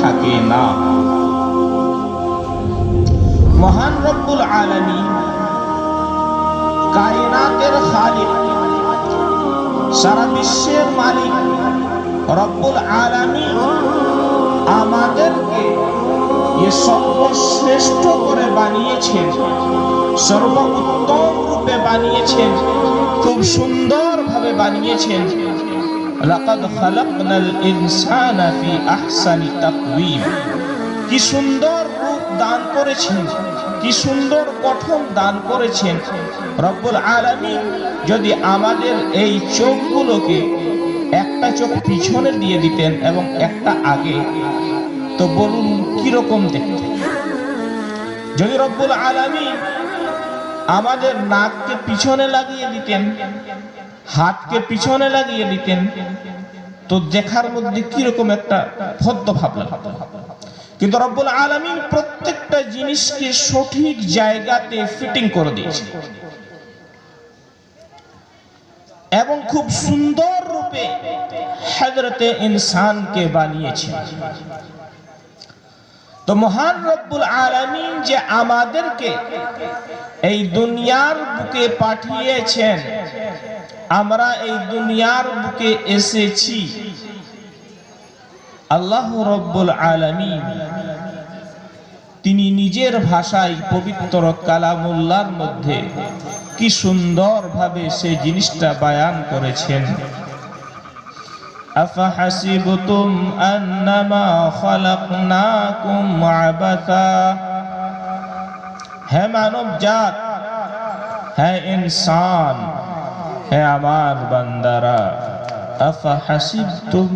থাকে না। মহান রব্বুল আলামিন কায়নাতের খালিক, সারা বিশ্বের মালিক রব্বুল আলামিন আমাদেরকে সর্বশ্রেষ্ঠ করে বানিয়েছেন, সর্বোত্তম রূপে বানিয়েছেন, খুব সুন্দর ভাবে বানিয়েছেন। লাকাদ খালাকনাল ইনসানা ফি আহসানি তাকওয়িম। কি সুন্দর রূপ দান করেছেন, কি সুন্দর গঠন দান করেছেন রব্বুল আলামিন। যদি আমাদের এই চোখগুলোকে একটা চোখ পিছনে দিয়ে দিতেন এবং একটা আগে, তো বলুন কিরকম দেখতে। যদি রব্বুল আলামিন আমাদের নাককে পিছনে লাগিয়ে দিতেন, হাতকে পিছনে লাগিয়ে দিতেন, তো দেখার মধ্যে কিরকম একটা ভদ্র ভাব লাগতো। কিন্তু রব্বুল আলামিন প্রত্যেকটা জিনিসকে সঠিক জায়গাতে ফিটিং করে দিয়েছে এবং খুব সুন্দর রূপে হযরতে ইনসানকে বানিয়েছে। তো মহান রব্বুল আলামিন যে আমাদেরকে এই দুনিয়ার বুকে পাঠিয়েছেন, আমরা এই দুনিয়ার বুকে এসেছি, আল্লাহ রব্বুল আলামিন তিনি নিজের ভাষায় পবিত্র কালামুল্লাহর মধ্যে কি সুন্দর ভাবে সেই জিনিসটা বয়ান করেছেন। আফাহাসিবতুম আন্নামা খালাকনাকুম আবাসা। হে মানব জাত, হে ইনসান, হে আমার বান্দারা, আফাহাসিবতুম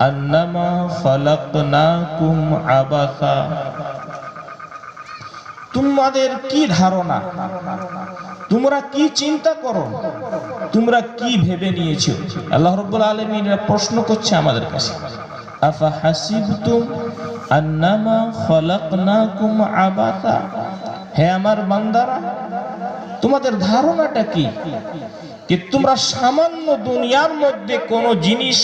আন্নামা খালাকনাকুম আবাসা। তোমাদের কি ধারণা, তোমরা কি চিন্তা করো, তোমরা কি ভেবে নিয়েছো? আল্লাহ রাব্বুল আলামিন প্রশ্ন করছে আমাদের কাছে, আফাহাসিবতুম আন্নামা খালাকনাকুম আবাসা। হে আমার বান্দারা, তোমাদের ধারণাটা কি, যে তোমরা সামান্য দুনিয়ার মধ্যে কোনো জিনিস